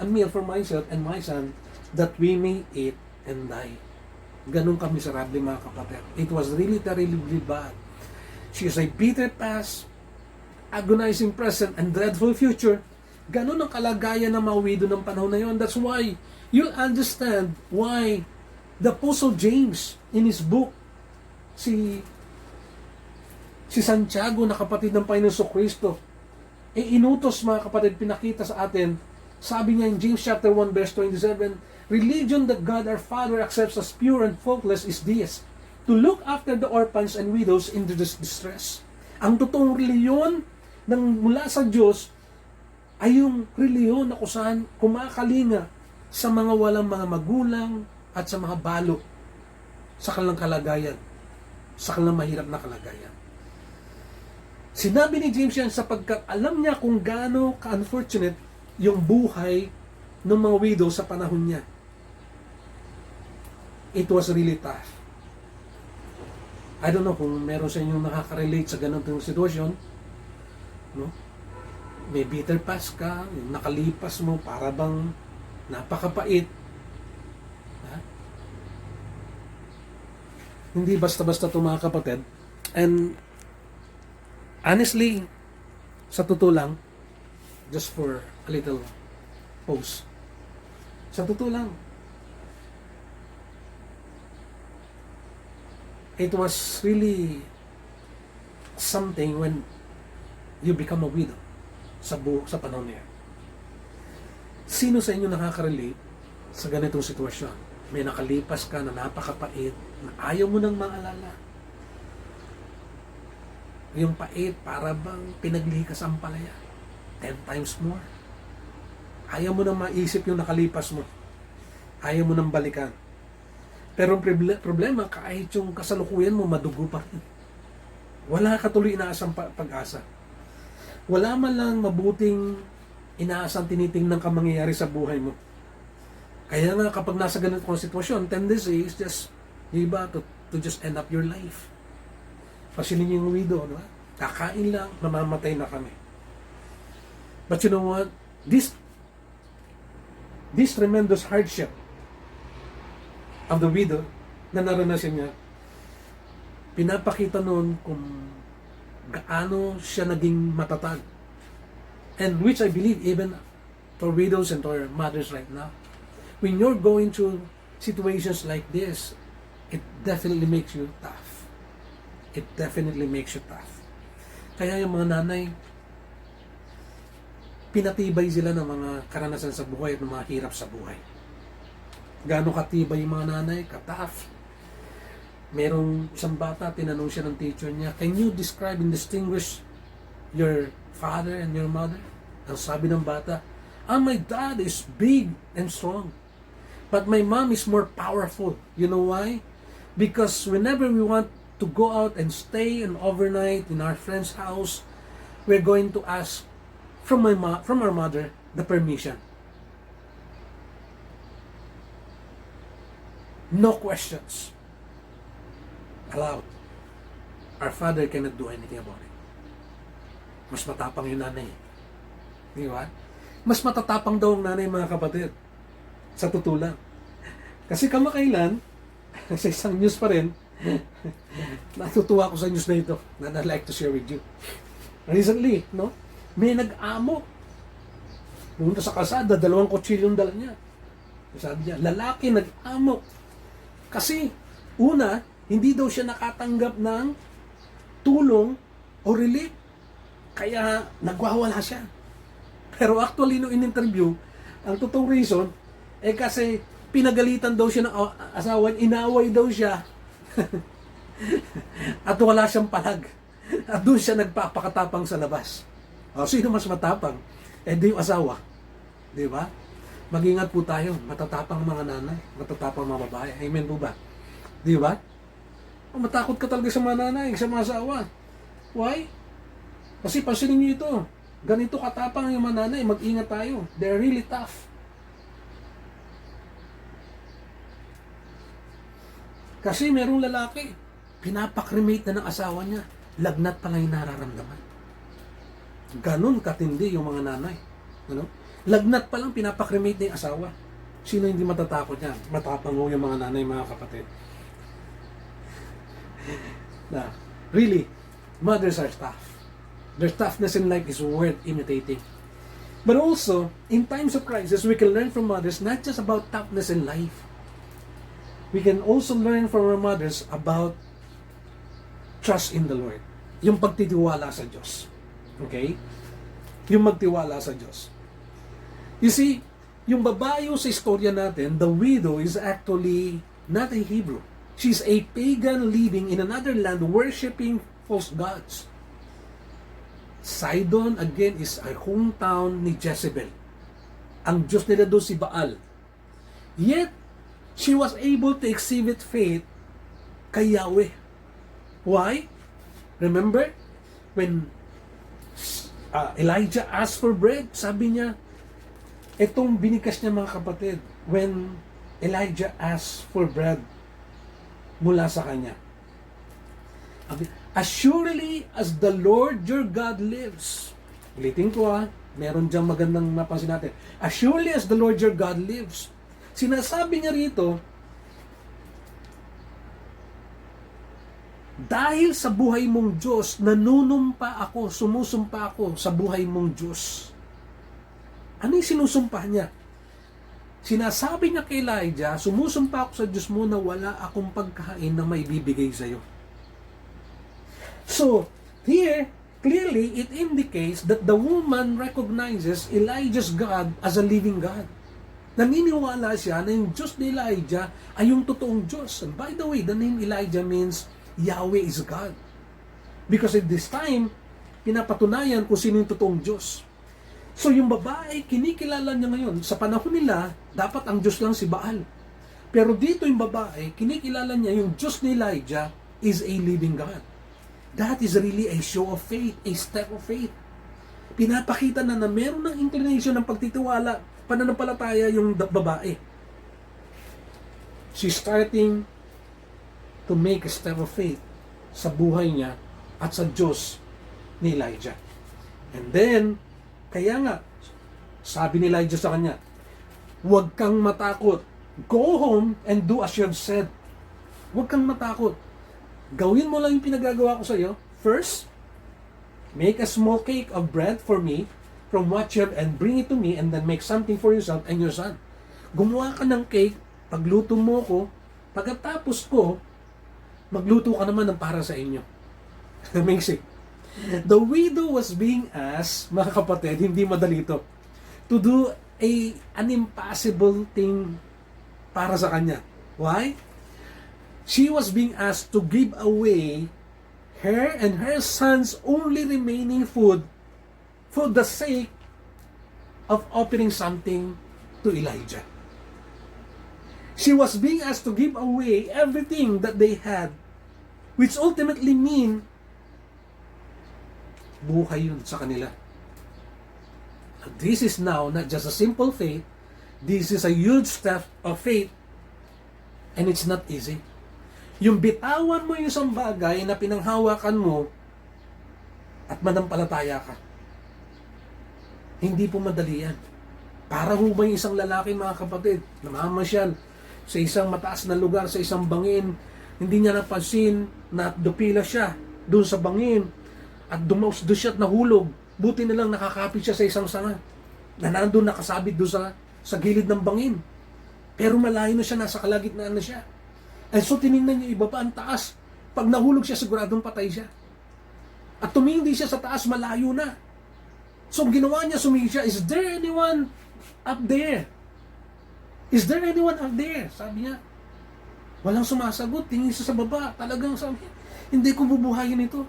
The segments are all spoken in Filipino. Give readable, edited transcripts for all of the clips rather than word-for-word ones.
a meal for myself and my son, that we may eat and die. Ganun ka miserable, mga kapatid. It was really terribly bad. She has a bitter past, agonizing present, and dreadful future. Ganun ang kalagayan ng mga widow ng panahon na yun. That's why you'll understand why the Apostle James, in his book, si Santiago na kapatid ng Panginoon Kristo, inutos, mga kapatid, pinakita sa atin, sabi niya in James chapter 1 verse 27, religion that God our Father accepts as pure and faultless is this, to look after the orphans and widows in their distress. Ang totoong reliyon ng mula sa Diyos ay yung reliyon na kusan kumakalinga sa mga walang mga magulang at sa mga balo sa kanilang kalagayan, sa kanilang mahirap na kalagayan. Sinabi ni James yan sapagkat alam niya kung gaano ka-unfortunate yung buhay ng mga widow sa panahon niya. It was really tough. I don't know kung meron sa inyong nakaka-relate sa ganitong sitwasyon. No? May bitter past ka, yung nakalipas mo, para bang napakapait. Ha? Hindi basta-basta ito, mga kapatid. And honestly, sa totoo lang, just for a little pause, sa totoo lang, it was really something when you become a widow sa panahon niya. Sino sa inyo nakaka-relate sa ganitong sitwasyon? May nakalipas ka na napakapait, na ayaw mo nang maalala. Yung pait, para bang pinaglihi ka sa ampalaya. 10 times more. Ayaw mo nang maisip yung nakalipas mo. Ayaw mo nang balikan. Pero ang problema, kahit yung kasalukuyan mo, madugo pa rin. Wala ka tuloy inaasang pag-asa. Wala man lang mabuting inaasang tinitingnan ka mangyayari sa buhay mo. Kaya nga kapag nasa ganitong sitwasyon, tendency is just, iba, to just end up your life. Pasilin niyo yung widow, no? Kakain lang, mamamatay na kami. But you know what? This tremendous hardship of the widow na naranasan niya, pinapakita noon kung gaano siya naging matatag. And which I believe even for widows and for mothers right now, when you're going through situations like this, it definitely makes you tough. It definitely makes you tough. Kaya yung mga nanay, pinatibay sila ng mga karanasan sa buhay at ng mga hirap sa buhay. Gaano katibay yung mga nanay? Ka-tough. Merong isang bata, tinanong siya ng teacher niya, can you describe and distinguish your father and your mother? Ang sabi ng bata, my dad is big and strong, but my mom is more powerful. You know why? Because whenever we want to go out and stay an overnight in our friend's house, we're going to ask from our mother the permission. No questions allowed. Our father cannot do anything about it. Mas matapang yung nanay. Di ba? Mas matatapang daw ang nanay, mga kapatid. Sa totoo lang. Kasi kamakailan, sa isang news pa rin, natutuwa ko sa news na ito na I'd like to share with you. Recently, no? May nag-amo. Pumunta sa kalsada, 2 kutsilyo yung dala niya. Sabi niya, lalaki nag-amo. Kasi, una, hindi daw siya nakatanggap ng tulong o relief. Kaya, nagwawala siya. Pero actually, nung in-interview, ang totoong reason, kasi pinagalitan daw siya ng asawa, inaway daw siya. At wala siyang palag. At doon siya nagpapakatapang sa labas. O, sino mas matapang? Di yung asawa. Di ba? Mag-ingat po tayo. Matatapang mga nanay. Matatapang mga babae. Amen po ba? Di ba? Matakot ka talaga sa mga nanay, sa mga asawa. Why? Kasi pansinin niyo ito. Ganito katapang yung mga nanay. Mag-ingat tayo. They're really tough. Kasi merong lalaki, pinapakremate na ng asawa niya. Lagnat pa lang yung nararamdaman. Ganon katindi yung mga nanay. Ano? Lagnat pa lang, pinapakremate na yung asawa. Sino hindi matatakot yan? Matapang ho yung mga nanay, mga kapatid. Na, really, mothers are tough. Their toughness in life is worth imitating. But also, in times of crisis, we can learn from mothers not just about toughness in life. We can also learn from our mothers about trust in the Lord. Yung pagtitiwala sa Diyos. Okay? Yung magtiwala sa Diyos. You see, yung babae sa istorya natin, the widow is actually not a Hebrew. She's a pagan living in another land worshiping false gods. Sidon, again, is a hometown ni Jezebel. Ang Diyos nila doon si Baal. Yet, she was able to exhibit faith kay Yahweh. Why? Remember, when Elijah asked for bread, sabi niya, itong binikas niya, mga kapatid, when Elijah asked for bread mula sa kanya. As surely as the Lord your God lives. Ulitin ko meron diyang magandang napansin natin. As surely as the Lord your God lives. Sinasabi niya rito, dahil sa buhay mong Diyos, nanunumpa ako, sumusumpa ako sa buhay mong Diyos. Ano yung sinusumpa niya? Sinasabi niya kay Elijah, sumusumpa ako sa Diyos mo na wala akong pagkain na maibibigay sa iyo. So, here, clearly, it indicates that the woman recognizes Elijah's God as a living God. Naniniwala siya na yung Diyos ni Elijah ay yung totoong Diyos. And by the way, the name Elijah means Yahweh is God. Because at this time, pinapatunayan kung sino yung totoong Diyos. So yung babae, kinikilala niya ngayon. Sa panahon nila, dapat ang Diyos lang si Baal. Pero dito yung babae, kinikilala niya yung Diyos ni Elijah is a living God. That is really a show of faith, a step of faith. Pinapakita na meron ng inclination ng pagtitiwala, pananampalataya yung babae. She's starting to make a step of faith sa buhay niya at sa Diyos ni Elijah. And then, kaya nga, sabi ni Elijah sa kanya, huwag kang matakot. Go home and do as you have said. Huwag kang matakot. Gawin mo lang yung pinagagawa ko sa iyo. First, make a small cake of bread for me from what you have and bring it to me and then make something for yourself and your son. Gumawa ka ng cake, pagluto mo ko, pagkatapos ko, magluto ka naman ng para sa inyo. Amazing. The widow was being asked, mga kapatid, hindi madali ito, to do an impossible thing para sa kanya. Why? She was being asked to give away her and her son's only remaining food for the sake of offering something to Elijah. She was being asked to give away everything that they had, which ultimately mean buhay yun sa kanila. This is now not just a simple faith, this is a huge step of faith, and it's not easy. Yung bitawan mo yung isang bagay na pinanghawakan mo at manampalataya ka. Hindi po madali yan. Para ho ba yung isang lalaki, mga kapatid, namamasyal sa isang mataas na lugar, sa isang bangin, hindi niya napansin na dupila siya doon sa bangin at dumaus doon siya at nahulog. Buti na lang nakakapit siya sa isang sanga na nandun nakasabit doon sa gilid ng bangin. Pero malayo na siya, nasa kalagitnaan na siya. And so tinignan niya iba pa ang taas. Pag nahulog siya, siguradong patay siya. At tumindi siya sa taas, malayo na. So ginawa niya, sumingin siya, is there anyone up there? Is there anyone up there? Sabi niya. Walang sumasagot, tingin siya sa baba. Talagang sabi niya, hindi ko bubuhayin ito.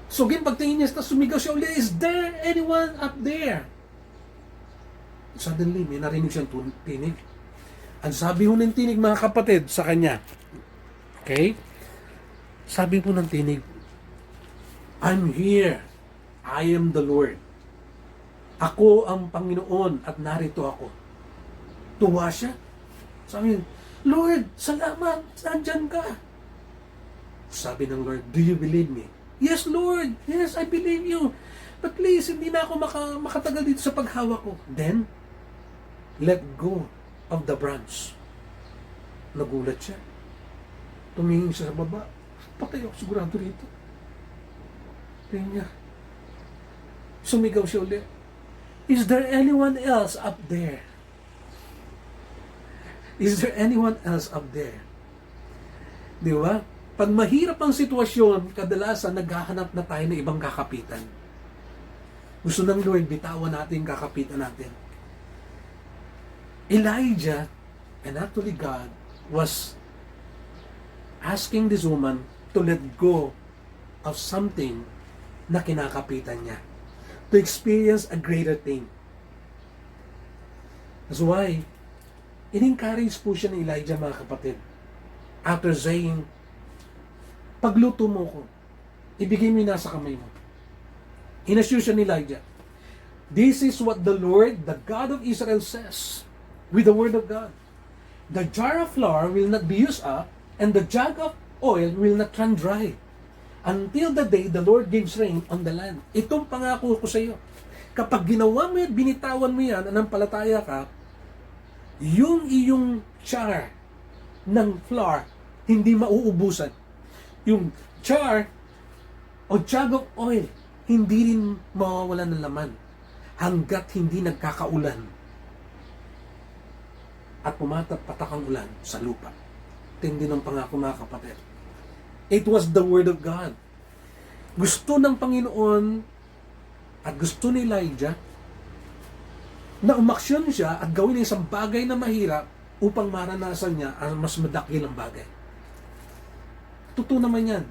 So again, pagtingin niya, sumigaw siya ulit, is there anyone up there? Suddenly, may narinig siyang tinig. Ang sabi ho ng tinig, mga kapatid, sa kanya. Okay? Sabi po ng tinig, I'm here. I am the Lord. Ako ang Panginoon at narito ako. Tuwa siya. Sabi niya, Lord, salamat, nandyan ka. Sabi ng Lord, do you believe me? Yes, Lord. Yes, I believe you. But please, hindi na ako makatagal dito sa paghawak ko. Then, let go of the branch. Nagulat siya. Tumingin siya sa baba. Patay ako sigurado rito. Tingnan niya. Sumigaw siya ulit. Is there anyone else up there? Is there anyone else up there? Di ba? Pag mahirap ang sitwasyon, kadalasan naghahanap na tayo ng ibang kakapitan. Gusto ng Lord, bitawan natin kakapitan natin. Elijah, and actually God, was asking this woman to let go of something na kinakapitan niya. To experience a greater thing. That's why, in-encourage po siya ni Elijah, mga kapatid. After saying, pagluto mo ko, ibigay mo yung nasa kamay mo. Inassure siya ni Elijah, this is what the Lord, the God of Israel says, with the word of God. The jar of flour will not be used up, and the jug of oil will not run dry, until the day the Lord gives rain on the land. Itong pangako ko sa iyo. Kapag ginawa mo yan, binitawan mo yan, anampalataya ka, yung iyong jar ng flour, hindi mauubusan. Yung jar o jug of oil, hindi rin mawawalan ng laman hanggat hindi nagkakaulan at pumatapatak ang ulan sa lupa. Tindi ng pangako, mga kapatid. It was the word of God. Gusto ng Panginoon at gusto ni Elijah na umaksyon siya at gawin ng isang bagay na mahirap upang maranasan niya ang mas madakilang bagay. Totoo naman yan.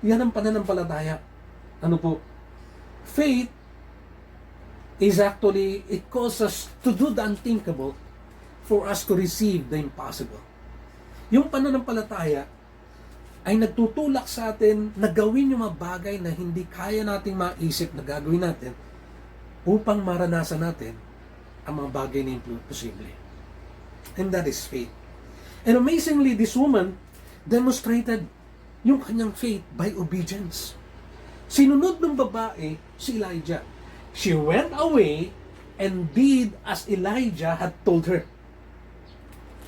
Yan ang pananampalataya. Ano po? Faith is actually, it calls us to do the unthinkable for us to receive the impossible. Yung pananampalataya ay nagtutulak sa atin na gawin yung mga bagay na hindi kaya nating maisip na gagawin natin upang maranasan natin ang mga bagay na imposible. And that is faith. And amazingly, this woman demonstrated yung kanyang faith by obedience. Sinunod ng babae si Elijah. She went away and did as Elijah had told her.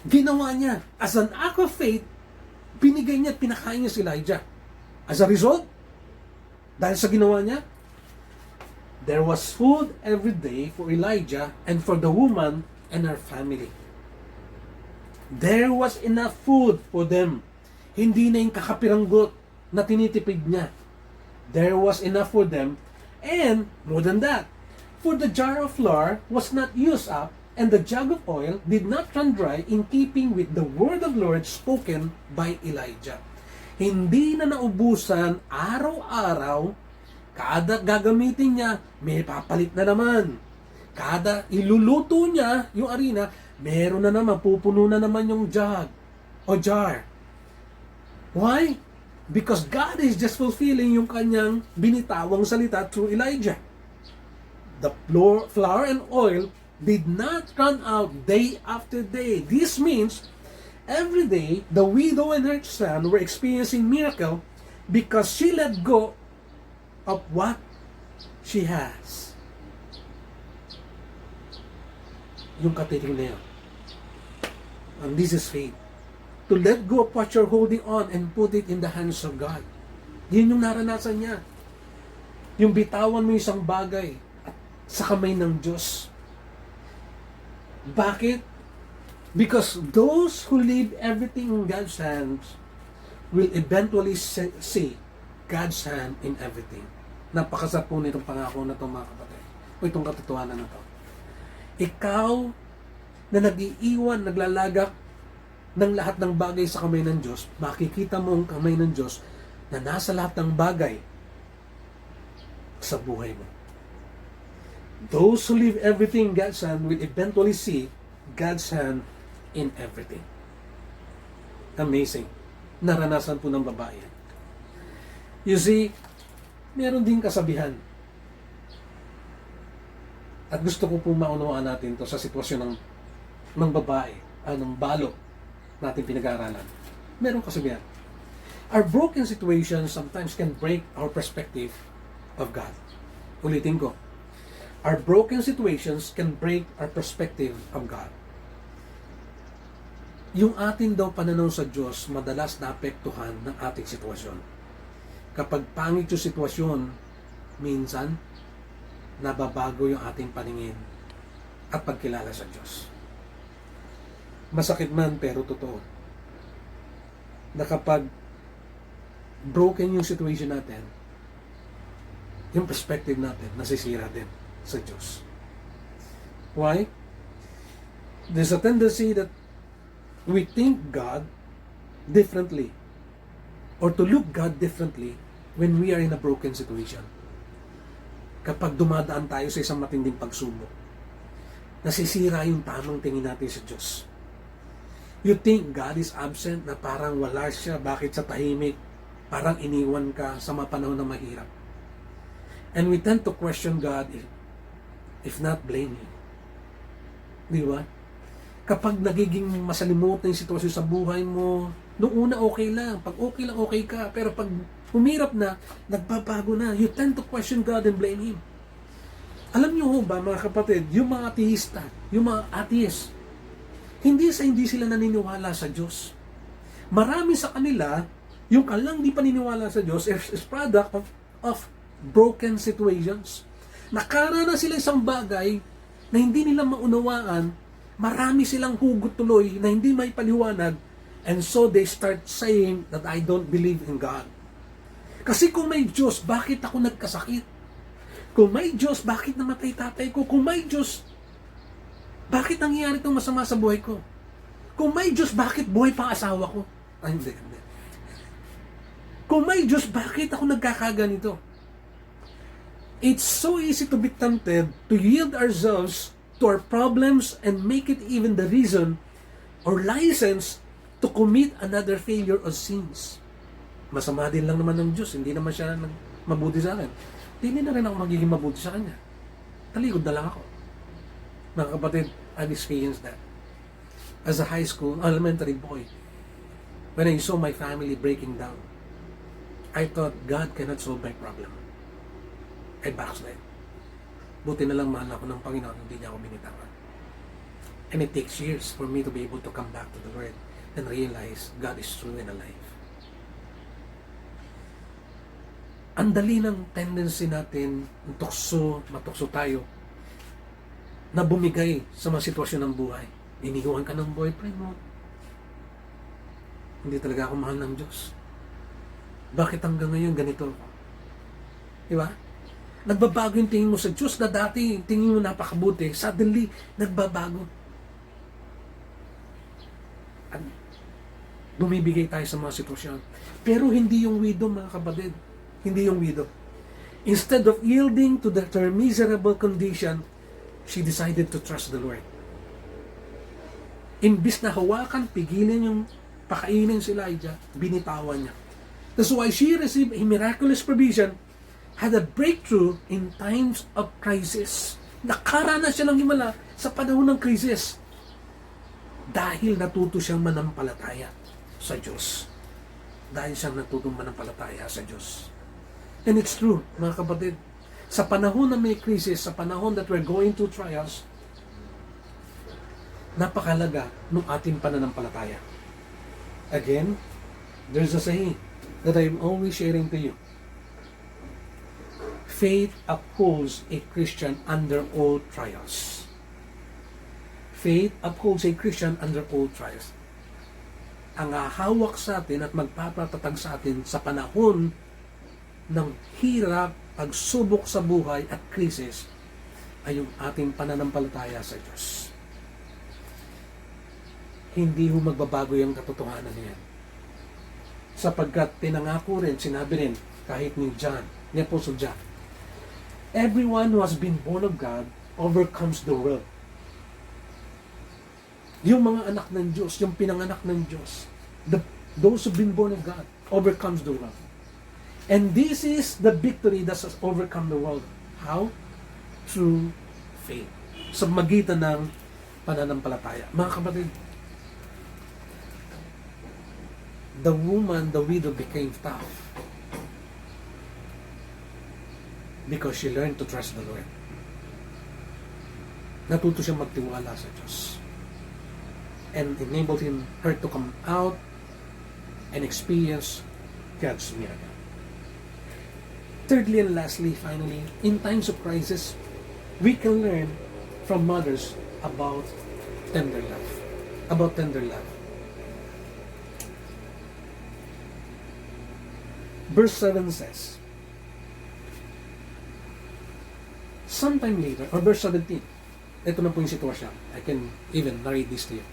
Ginawa niya. As an act of faith, binigay niya at pinakain niya si Elijah. As a result, dahil sa ginawa niya, there was food every day for Elijah and for the woman and her family. There was enough food for them. Hindi na yung kakapiranggot na tinitipid niya. There was enough for them, and more than that, for the jar of flour was not used up, and the jug of oil did not run dry, in keeping with the word of Lord spoken by Elijah. Hindi na naubusan araw-araw, kada gagamitin niya, may papalit na naman. Kada iluluto niya yung arena, meron na naman, pupuno na naman yung jug o jar. Why? Because God is just fulfilling yung kanyang binitawang salita through Elijah. The flour and oil did not run out day after day. This means every day the widow and her son were experiencing miracle because she let go of what she has. Yung katiting na yun. And this is faith. To let go of what you're holding on and put it in the hands of God. Yun yung naranasan niya. Yung bitawan mo isang bagay at sa kamay ng Diyos. Bakit? Because those who leave everything in God's hands will eventually see God's hand in everything. Napakasarap po nitong pangako na ito, mga kapatid. O itong katotohanan na ito. Ikaw na nag-iiwan, naglalagak ng lahat ng bagay sa kamay ng Diyos, makikita mo ang kamay ng Diyos na nasa lahat ng bagay sa buhay mo. Those who leave everything in God's hand will eventually see God's hand in everything. Amazing. Naranasan po ng babae. You see, meron din kasabihan. At gusto ko po maunawaan natin to sa sitwasyon ng babae, ng balot natin pinag-aaralan. Meron kasabihan. Our broken situations sometimes can break our perspective of God. Ulitin ko. Our broken situations can break our perspective of God. Yung ating daw pananaw sa Diyos, madalas naapektuhan ng ating sitwasyon. Kapag pangit yung sitwasyon, minsan, nababago yung ating paningin at pagkilala sa Diyos. Masakit man, pero totoo. Na kapag broken yung situation natin, yung perspective natin, nasisira din sa Diyos. Why? There's a tendency that we think God differently or to look God differently when we are in a broken situation. Kapag dumadaan tayo sa isang matinding pagsubok, nasisira yung tamang tingin natin sa Diyos. You think God is absent, na parang wala siya, bakit sa tahimik, parang iniwan ka sa mga panahon na mahirap. And we tend to question God, if not blame Him. Di ba? Kapag nagiging masalimuot na yung sitwasyon sa buhay mo, noong una okay lang. Pag okay lang, okay ka. Pero pag humirap na, nagbabago na. You tend to question God and blame Him. Alam niyo ho ba, mga kapatid, yung mga ateista, yung mga atheist, hindi sila naniniwala sa Diyos. Marami sa kanila, yung kalang di paniniwala sa Diyos is product of broken situations. Nakaranas sila isang bagay na hindi nila maunawaan. Marami silang hugot tuloy na hindi may paliwanag, and so they start saying that I don't believe in God. Kasi kung may Diyos, bakit ako nagkasakit? Kung may Diyos, bakit namatay tatay ko? Kung may Diyos, bakit nangyayari itong masama sa buhay ko? Kung may Diyos, bakit buhay pang asawa ko? Ay, hindi. Kung may Diyos, bakit ako nagkakaganito? It's so easy to be tempted to yield ourselves to our problems and make it even the reason or license to commit another failure or sins. Masama din lang naman ng Diyos. Hindi naman siya mabuti sa akin. Hindi na rin ako magiging mabuti sa Kanya. Talikod na lang ako. Mga kapatid, I've experienced that. As a high school, elementary boy, when I saw my family breaking down, I thought God cannot solve my problem. I backslid. Buti na lang mahal ako ng Panginoon, hindi niya ako binitawan. And it takes years for me to be able to come back to the Lord and realize God is true and alive. Ang dali ng tendency natin, matukso tayo, na bumigay sa mga sitwasyon ng buhay. Iniwan ka ng boyfriend mo. Hindi talaga ako mahal ng Diyos. Bakit hanggang ngayon ganito? Diba? Nagbabago yung tingin mo sa Diyos na dati tingin mo napakabuti. Suddenly, nagbabago. At bumibigay tayo sa mga sitwasyon. Pero hindi yung widow, mga kapatid. Hindi yung widow. Instead of yielding to her miserable condition, she decided to trust the Lord. Imbis na hawakan, pigilin yung pakainin si Elijah, binitawan niya. That's why she received a miraculous provision, had a breakthrough in times of crisis. Nakaranas siya ng himala sa panahon ng krisis. Dahil natuto siyang manampalataya sa Diyos. Dahil siyang natutong manampalataya sa Diyos. And it's true, mga kapatid. Sa panahon na may krisis, sa panahon that we're going through trials, napakalaga ng ating pananampalataya. Again, there's a saying that I'm always sharing to you. Faith upholds a Christian under all trials. Faith upholds a Christian under all trials. Ang hahawak sa atin at magpapatatag sa atin sa panahon ng hirap, pagsubok sa buhay at krisis ay yung ating pananampalataya sa Diyos. Hindi ho magbabago yung katotohanan niyan. Sapagkat pinangako rin, sinabi rin, kahit ni John, ni Apostle John, everyone who has been born of God overcomes the world. Yung mga anak ng Diyos, yung pinanganak ng Diyos, those who've been born of God, overcomes the world. And this is the victory that has overcome the world. How? Through faith. Sa magitan ng pananampalataya. Mga kapatid, the widow became tough. Because she learned to trust the Lord. Natuto siya magtiwala sa Diyos. And enabled her to come out and experience God's miracle. Thirdly and lastly, finally, in times of crisis, we can learn from mothers about tender love. About tender love. Verse 7 says, sometime later, or verse 17, ito na po yung sitwasyon. I can even narrate this to you.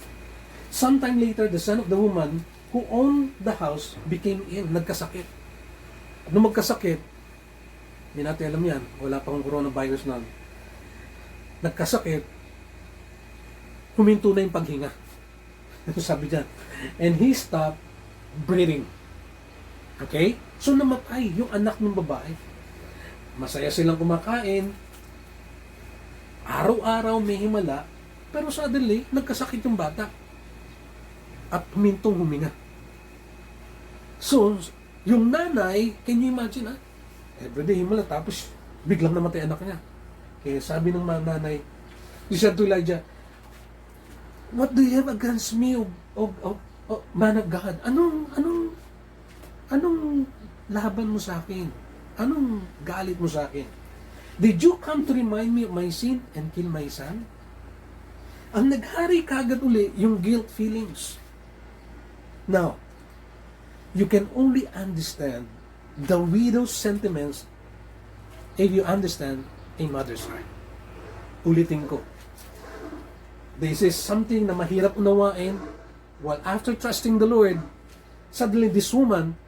Sometime later, the son of the woman who owned the house became ill, nagkasakit. At nung magkasakit, hindi natin alam yan, wala pang coronavirus na. Nagkasakit, huminto na yung paghinga. Sabi dyan. And he stopped breathing. Okay? So namatay yung anak ng babae. Masaya silang kumakain. Araw-araw may himala. Pero suddenly, nagkasakit yung bata. At humintong huminga. So, yung nanay, can you imagine, everyday himala, tapos biglang namatay anak niya. Kaya sabi ng nanay, he said to Elijah, what do you have against me, man of God? Anong laban mo sa akin? Anong galit mo sa akin? Did you come to remind me of my sin and kill my son? Ang naghari kagad uli yung guilt feelings. Now, you can only understand the widow's sentiments if you understand a mother's heart. Ulitin ko. This is something na mahirap unawain. While after trusting the Lord, suddenly this woman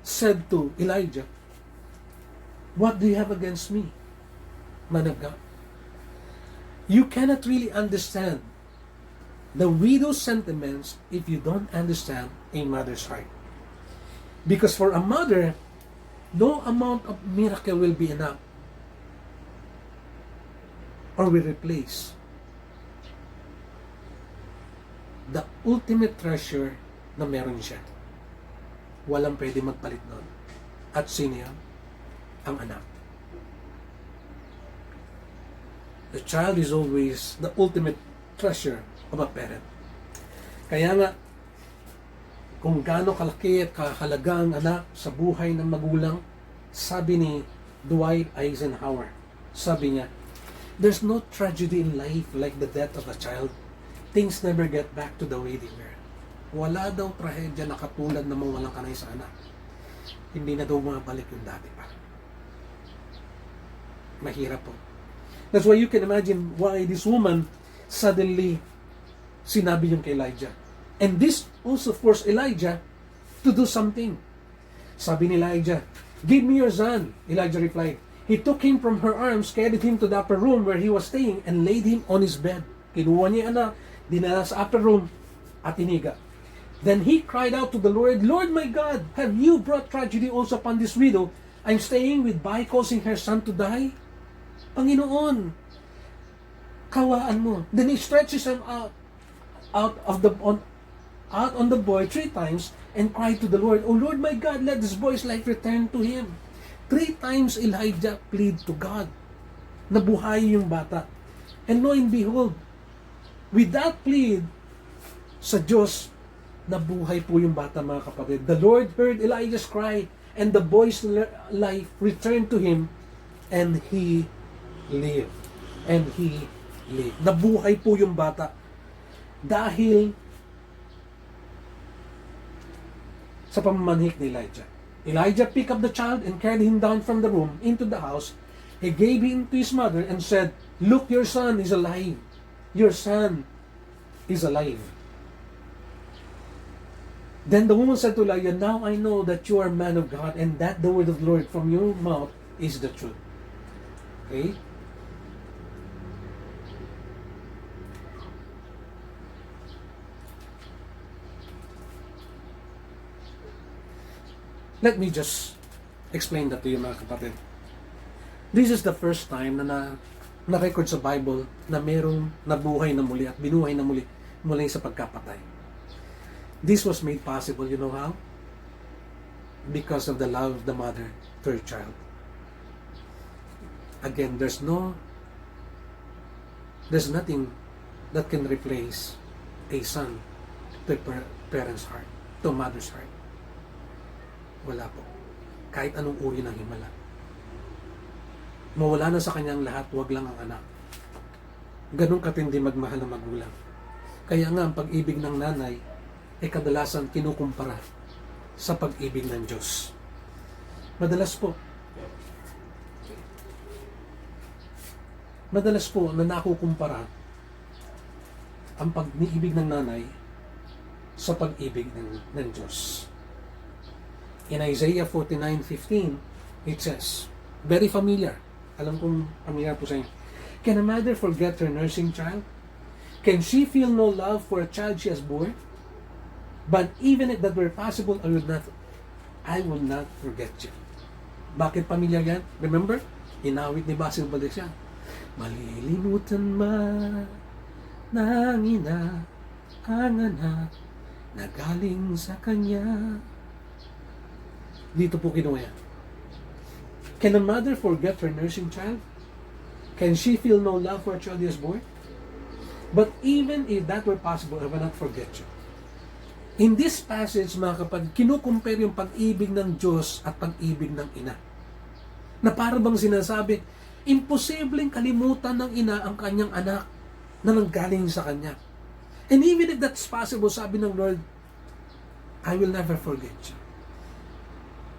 said to Elijah, what do you have against me, man of God? You cannot really understand the widow's sentiments if you don't understand a mother's heart. Because for a mother, no amount of miracle will be enough or will replace the ultimate treasure na meron siya. Walang pwede magpalit nun. At sino yan? Ang anak. The child is always the ultimate treasure of a parent. Kaya nga, kung gaano kalaki at kahalaga ang anak sa buhay ng magulang, sabi ni Dwight Eisenhower, sabi niya, there's no tragedy in life like the death of a child. Things never get back to the way they were. Wala daw trahedya na katulad na mawalan ka na sa anak. Hindi na daw mabalik yung dati pa. Mahirap po. That's why you can imagine why this woman suddenly sinabi yung kay Elijah. And this also forced Elijah to do something. Sabi ni Elijah, give me your son. Elijah replied. He took him from her arms, carried him to the upper room where he was staying, and laid him on his bed. Kinuha niya anak, dinala sa upper room, at iniga. Then he cried out to the Lord, Lord my God, have you brought tragedy also upon this widow? I'm staying with by causing her son to die? Panginoon, kawaan mo. Then he stretches him out on the boy 3 times and cried to the Lord, O Lord my God, let this boy's life return to him. 3 times Elijah plead to God. Nabuhay yung bata. And lo and behold, with that plead sa Diyos, nabuhay po yung bata, mga kapatid. The Lord heard Elijah's cry and the boy's life returned to him and he lived. And he lived. Nabuhay po yung bata dahil sa pamamanhik ni Elijah. Elijah picked up the child and carried him down from the room into the house. He gave him to his mother and said, Look, your son is alive. Your son is alive. Then the woman said to Elijah, Now I know that you are a man of God and that the word of the Lord from your mouth is the truth. Okay? Let me just explain that to you, mga kapatid. This is the first time na na-record sa Bible na merong nabuhay na muli at binuhay na muli mula sa pagkapatay. This was made possible, you know how? Because of the love of the mother to her child. Again, there's nothing that can replace a son to a parent's heart, to a mother's heart. Wala po. Kahit anong uri ng himala. Mawala na sa kanyang lahat, wag lang ang anak. Ganun katindi magmahal ng magulang. Kaya nga, ang pag-ibig ng nanay ay kadalasan kinukumpara sa pag-ibig ng Diyos. Madalas po na nakukumpara ang pag-ibig ng nanay sa pag-ibig ng Diyos. In Isaiah 49:15, it says, very familiar. Alam kong familiar po sa inyo. Can a mother forget her nursing child? Can she feel no love for a child she has born? But even if that were possible, I will not forget you. Bakit pamilyar yan? Remember? Inawit ni Basil Valdez yan. Malilimutan man ng ina ang anak na galing sa kanya. Dito po kinuha yan. Can a mother forget her nursing child? Can she feel no love for a child he has born? But even if that were possible, I will not forget you. In this passage, mga kapatid, kinukumpare yung pag-ibig ng Diyos at pag-ibig ng ina. Na para bang sinasabi, imposibleng kalimutan ng ina ang kanyang anak na nanggaling sa kanya. And even if that's possible, sabi ng Lord, I will never forget you.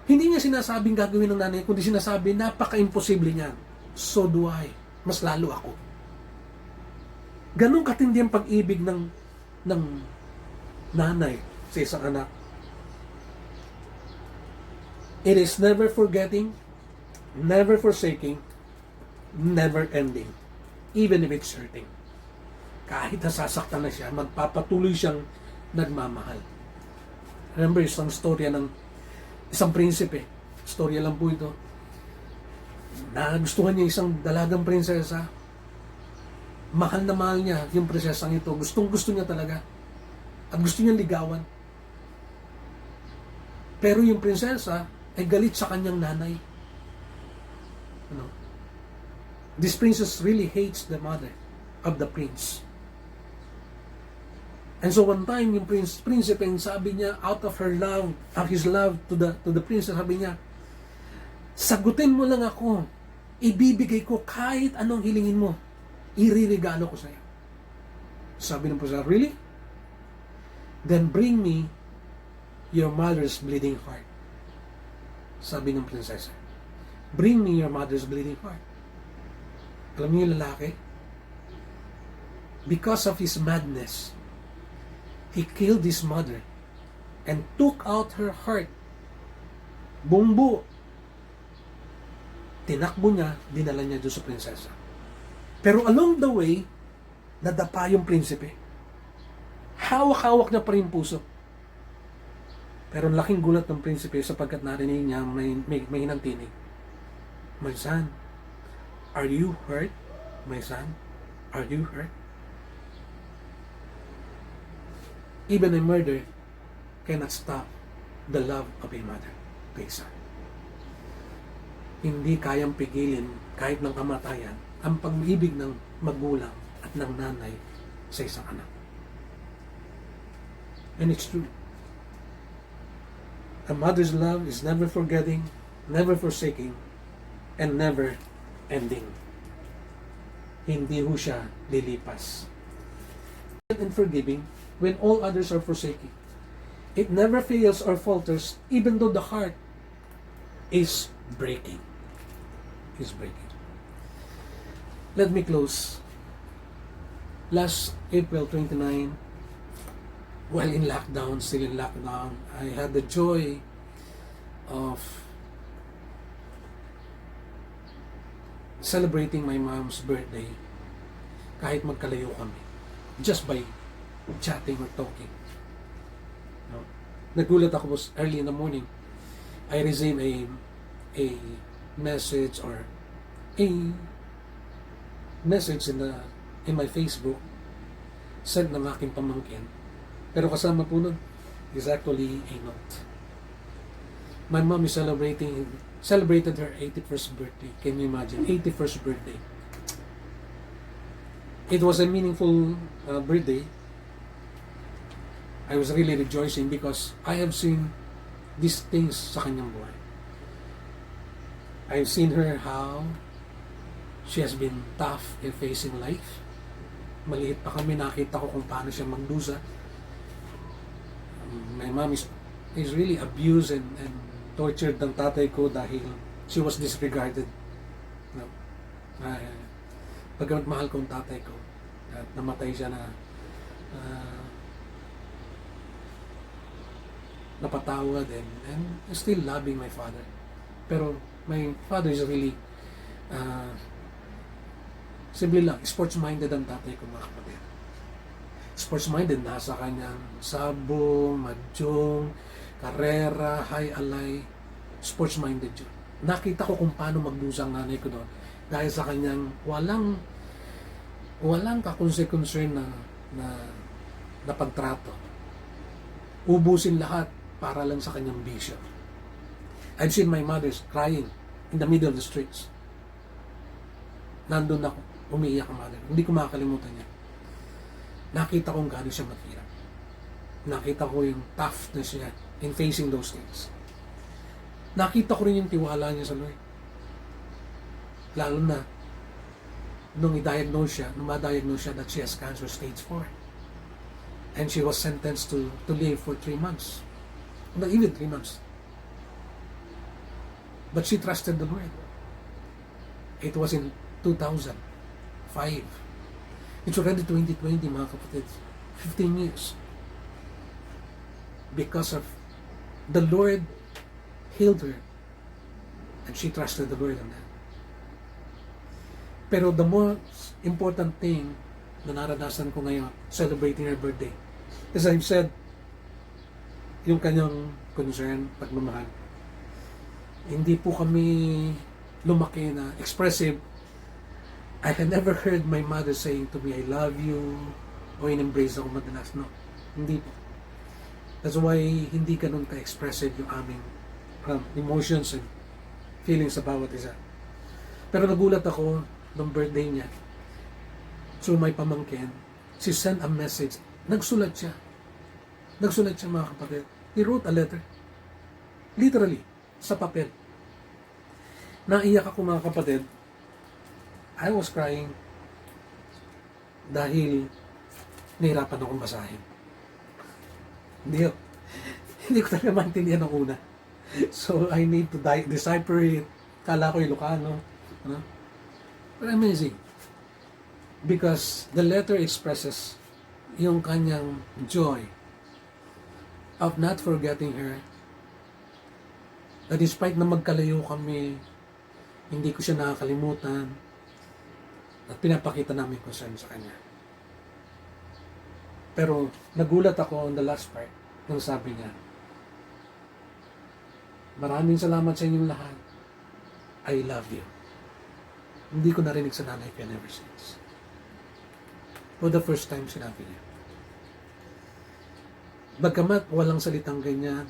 Hindi niya sinasabing gagawin ng nanay, kundi sinasabi, napaka-imposible niyan. So do I. Mas lalo ako. Ganun katindi ang pag-ibig ng nanay sa isang anak. It is never forgetting, never forsaking, never ending. Even if it's hurting. Kahit nasasaktan na siya, magpapatuloy siyang nagmamahal. Remember, isang storya ng isang prinsipe. Storya lang po ito. Nagustuhan niya isang dalagang prinsesa. Mahal na mahal niya yung prinsesang ito. Gustong-gusto niya talaga. At gusto niya ligawan. Pero yung prinsesa ay galit sa kanyang nanay. This princess really hates the mother of the prince. And so one time, yung prinsipe, sabi niya, out of her love, of his love to the princess, sabi niya, sagutin mo lang ako, ibibigay ko kahit anong hilingin mo, iririgalo ko sa'yo. Sabi ng princess, really? Then bring me your mother's bleeding heart. Sabi ng prinsesa, bring me your mother's bleeding heart. Alam niyo yung lalaki? Because of his madness, he killed his mother and took out her heart. Bumbu. Tinakbo niya, dinala niya doon sa prinsesa. Pero along the way, nadapa yung prinsipe. Hawak-hawak niya pa rin puso. Pero laking gulat ng prinsipe sapagkat narinig niya may hinang tinig. My son, are you hurt? My son, are you hurt? Even a murder cannot stop the love of a mother to a son. Hindi kayang pigilin kahit ng kamatayan ang pag-ibig ng magulang at ng nanay sa isang anak. And it's true. A mother's love is never forgetting, never forsaking, and never ending. Hindi ho siya lilipas. And forgiving when all others are forsaking. It never fails or falters even though the heart is breaking. Is breaking. Let me close. Last April 29, while in lockdown, still in lockdown, I had the joy of celebrating my mom's birthday kahit magkalayo kami. Just by chatting or talking. No? Nagulat ako early in the morning. I received a message or a message in my Facebook sent ng aking pamangkin. Pero kasama po nun is actually a note. My mom is celebrated her 81st birthday. Can you imagine? 81st birthday. It was a meaningful birthday. I was really rejoicing because I have seen these things sa kanyang buhay. I've seen her how she has been tough in facing life. Maliit pa kami, nakita ko kung paano siya magdusa. My mom is really abused and tortured ng tatay ko dahil she was disregarded. No? Pagkat mahal ko ang tatay ko at namatay siya na napatawad and still loving my father. Pero my father is really simple lang, sports-minded ang tatay ko, mga kapatid. Sports-minded, nasa kanyang sabong, mahjong, karera, high alay, sports-minded yun. Nakita ko kung paano magdusang nanay ko doon dahil sa kanyang walang kakonse-concern na pagtrato. Ubusin lahat para lang sa kanyang bisyo. I've seen my mother crying in the middle of the streets. Nandun ako, umiiyak ang mother. Hindi ko makakalimutan niya. Nakita kong gaano siya maghirap. Nakita ko yung toughness niya in facing those things. Nakita ko rin yung tiwala niya sa Lord. Lalo na, nung ma-diagnose siya that she has cancer stage 4. And she was sentenced to live for 3 months. Not even 3 months. But she trusted the Lord. It was in 2005. It's already 2020, mga kapatid. 15 years. Because of the Lord healed her. And she trusted the Lord on that. Pero the most important thing na naranasan ko ngayon, celebrating her birthday, as I've said, yung kanyang concern, pagmamahal. Hindi po kami lumaki na expressive. I had never heard my mother saying to me, I love you, o in-embrace ako madalas. No, hindi po. That's why hindi ganun ka-expressive yung aming emotions and feelings sa bawat isa. Pero nagulat ako nung birthday niya. So may pamangkin, she sent a message. Nagsulat siya, mga kapatid. He wrote a letter. Literally, sa papel. Naiyak ako, mga kapatid. I was crying dahil nahirapan akong basahin. Hindi ko talaga maintindihan ng una. So, I need to decipher it. Kala ko Ilocano. But amazing. Because the letter expresses yung kanyang joy of not forgetting her. That despite na magkalayo kami, hindi ko siya nakakalimutan at pinapakita namin concern sa kanya. Pero nagulat ako on the last part nung sabi niya, maraming salamat sa inyong lahat. I love you. Hindi ko narinig sa nanay ko ever since. For the first time sinabi niya. Bagamat walang salitang ganyan,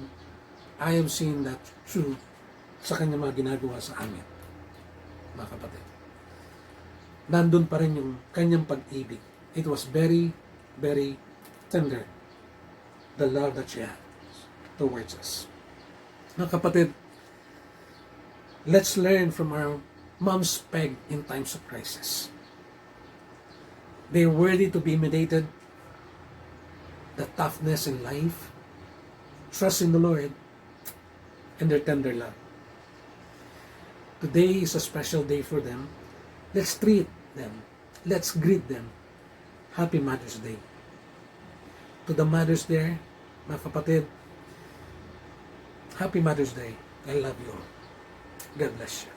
I have seen that true sa kanya mga ginagawa sa amin, mga kapatid. Nandun pa rin yung kanyang pag-ibig. It was very, very tender, the love that she had towards us. Mga kapatid, let's learn from our mom's peg in times of crisis. They're worthy to be imitated. The toughness in life, trust in the Lord, and their tender love. Today is a special day for them. Let's treat them. Let's greet them. Happy Mother's Day. To the mothers there, mga kapatid, Happy Mother's Day. I love you all. God bless you.